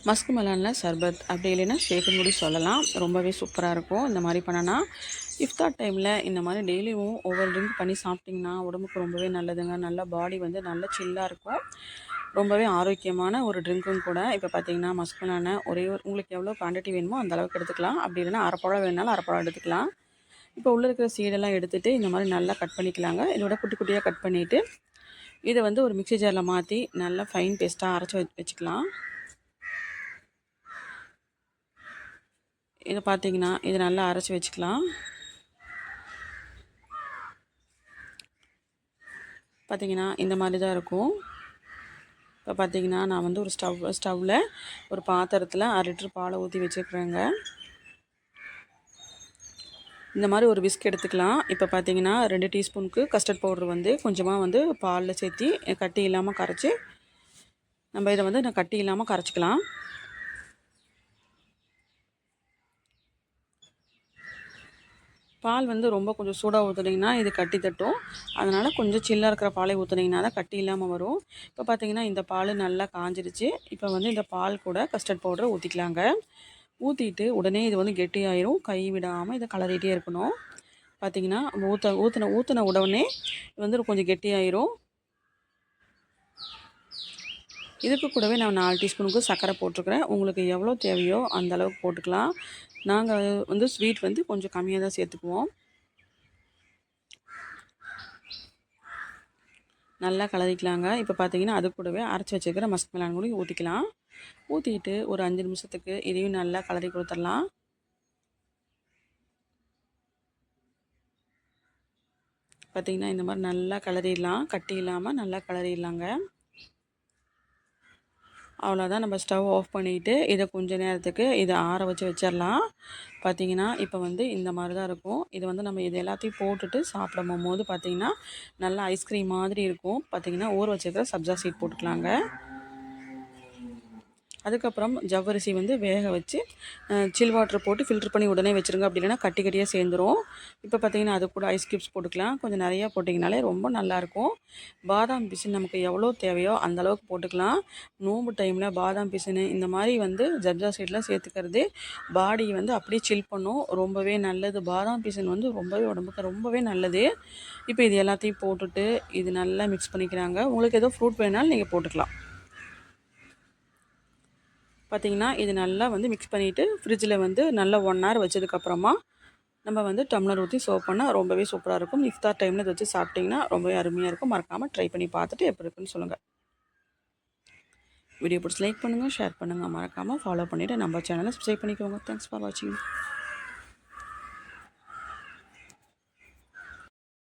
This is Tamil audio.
மஸ்க் மெலனில் சர்பத் அப்படி இல்லைன்னா ஷேக்குன்னு கூட சொல்லலாம். ரொம்பவே சூப்பராக இருக்கும். இந்த மாதிரி பண்ணனா இஃப்தார் டைமில் இந்த மாதிரி டெய்லியும் ஒவ்வொரு ட்ரிங்க் பண்ணி சாப்பிட்டிங்கன்னா உடம்புக்கு ரொம்பவே நல்லதுங்க. நல்லா பாடி வந்து நல்ல சில்லாக இருக்கும். ரொம்பவே ஆரோக்கியமான ஒரு ட்ரிங்க்கும் கூட. இப்போ பார்த்தீங்கன்னா மஸ்க் மெலனை உங்களுக்கு எவ்வளோ குவான்டிட்டி வேணுமோ அந்த அளவுக்கு எடுத்துக்கலாம். அப்படி இல்லைன்னா அரைப்பழம் வேணுனாலும் அரைப்பழம் எடுத்துக்கலாம். இப்போ உள்ளே இருக்கிற சீடெல்லாம் எடுத்துகிட்டு இந்த மாதிரி நல்லா கட் பண்ணிக்கலாங்க. இதோட குட்டி குட்டியாக கட் பண்ணிவிட்டு இதை வந்து ஒரு மிக்ஸி ஜாரில் மாற்றி நல்லா ஃபைன் பேஸ்ட்டாக அரைச்சி வச்சுக்கலாம். இதை பார்த்தீங்கன்னா இதை நல்லா அரைச்சி வச்சுக்கலாம். பார்த்தீங்கன்னா இந்த மாதிரி தான் இருக்கும். இப்போ பார்த்தீங்கன்னா நான் வந்து ஒரு ஸ்டவ்வில் ஒரு பாத்திரத்தில் 1/2 லிட்டர் பாலை ஊற்றி வச்சுருக்குறேங்க. இந்த மாதிரி ஒரு விஸ்க் எடுத்துக்கலாம். இப்போ பார்த்தீங்கன்னா 2 டீஸ்பூனுக்கு கஸ்டர்ட் பவுடர் வந்து கொஞ்சமாக வந்து பாலில் சேர்த்தி கட்டி இல்லாமல் கரைச்சி நம்ம இதை வந்து கட்டி இல்லாமல் கரைச்சிக்கலாம். பால் வந்து ரொம்ப கொஞ்சம் சூடாக ஊற்றுனீங்கன்னா இது கட்டி தட்டும். அதனால் கொஞ்சம் சில்லாக இருக்கிற பாலை ஊற்றுனீங்கன்னா தான் கட்டி இல்லாமல் வரும். இப்போ பார்த்தீங்கன்னா இந்த பால் நல்லா காஞ்சிருச்சு. இப்போ வந்து இந்த பால் கூட கஸ்டர்ட் பவுடரை ஊற்றிக்கலாங்க. ஊற்றிட்டு உடனே இது வந்து கெட்டியாயிரும். கை விடாமல் இதை கலரிகிட்டே இருக்கணும். பார்த்தீங்கன்னா ஊற்றின உடனே இது வந்து கொஞ்சம் கெட்டியாயிரும். இதுக்கு கூடவே நான் 4 டீஸ்பூனுக்கு சர்க்கரை போட்டிருக்கிறேன். உங்களுக்கு எவ்வளோ தேவையோ அந்த அளவுக்கு போட்டுக்கலாம். நாங்கள் வந்து ஸ்வீட் வந்து கொஞ்சம் கம்மியாக தான் சேர்த்துக்குவோம். நல்லா கலரிக்கலாங்க. இப்போ பார்த்தீங்கன்னா அது கூடவே அரைச்சி வச்சுருக்கிற மஸ்க் மெலன் கூட ஊற்றிக்கலாம். ஊற்றிட்டு ஒரு 5 நிமிஷத்துக்கு இதையும் நல்லா கலரி கொடுத்துடலாம். பார்த்தீங்கன்னா இந்த மாதிரி நல்லா கலரிடலாம். கட்டி இல்லாமல் நல்லா கலரிடலாங்க. அவ்வளோதான். நம்ம ஸ்டவ் ஆஃப் பண்ணிவிட்டு இதை கொஞ்சம் நேரத்துக்கு இதை ஆற வச்சிடலாம். பார்த்திங்கன்னா இப்போ வந்து இந்த மாதிரி தான் இருக்கும். இது வந்து நம்ம இது எல்லாத்தையும் போட்டுட்டு சாப்பிட போகும்போது பார்த்திங்கன்னா நல்லா ஐஸ்கிரீம் மாதிரி இருக்கும். பார்த்திங்கன்னா ஊற வச்சுருக்கிற சப்ஜா சீட் போட்டுக்கலாங்க. அதுக்கப்புறம் ஜவ்வரிசி வந்து வேக வச்சு சில் வாட்டர் போட்டு ஃபில்ட்ரு பண்ணி உடனே வச்சுருங்க. அப்படி இல்லைன்னா கட்டி கட்டியாக சேர்ந்துடும். இப்போ பார்த்திங்கன்னா அது கூட ஐஸ் க்யூப்ஸ் போட்டுக்கலாம். கொஞ்சம் நிறையா போட்டிங்கனாலே ரொம்ப நல்லாயிருக்கும். பாதாம் பிசின் நமக்கு எவ்வளோ தேவையோ அந்தளவுக்கு போட்டுக்கலாம். நோம்பு டைமில் பாதாம் பிசின் இந்த மாதிரி வந்து சப்ஜா சீட்லாம் சேர்த்துக்கிறது பாடி வந்து அப்படியே சில் பண்ணும். ரொம்பவே நல்லது. பாதாம் பிசின் வந்து ரொம்பவே உடம்புக்கு ரொம்பவே நல்லது. இப்போ இது எல்லாத்தையும் போட்டுட்டு இது நல்லா மிக்ஸ் பண்ணிக்கிறாங்க. உங்களுக்கு ஏதோ ஃப்ரூட் வேணாலும் நீங்கள் போட்டுக்கலாம். பார்த்திங்கன்னா இது நல்லா வந்து மிக்ஸ் பண்ணிவிட்டு ஃப்ரிட்ஜில் வந்து நல்லா 1 hour வச்சதுக்கப்புறமா நம்ம வந்து டம்ளர் ஊற்றி சர்வ் பண்ணால் ரொம்பவே சூப்பராக இருக்கும். இஃப்தார் டைமில் இதை வச்சு சாப்பிட்டிங்கன்னா ரொம்பவே அருமையாக இருக்கும். மறக்காமல் ட்ரை பண்ணி பார்த்துட்டு எப்படி இருக்குன்னு சொல்லுங்கள். வீடியோ பிடிச்சி லைக் பண்ணுங்கள், ஷேர் பண்ணுங்கள். மறக்காமல் ஃபாலோ பண்ணிவிட்டு நம்ம சேனலை சப்ஸ்கிரைப் பண்ணிக்கோங்க. தேங்க்ஸ் ஃபார் வாட்சிங்.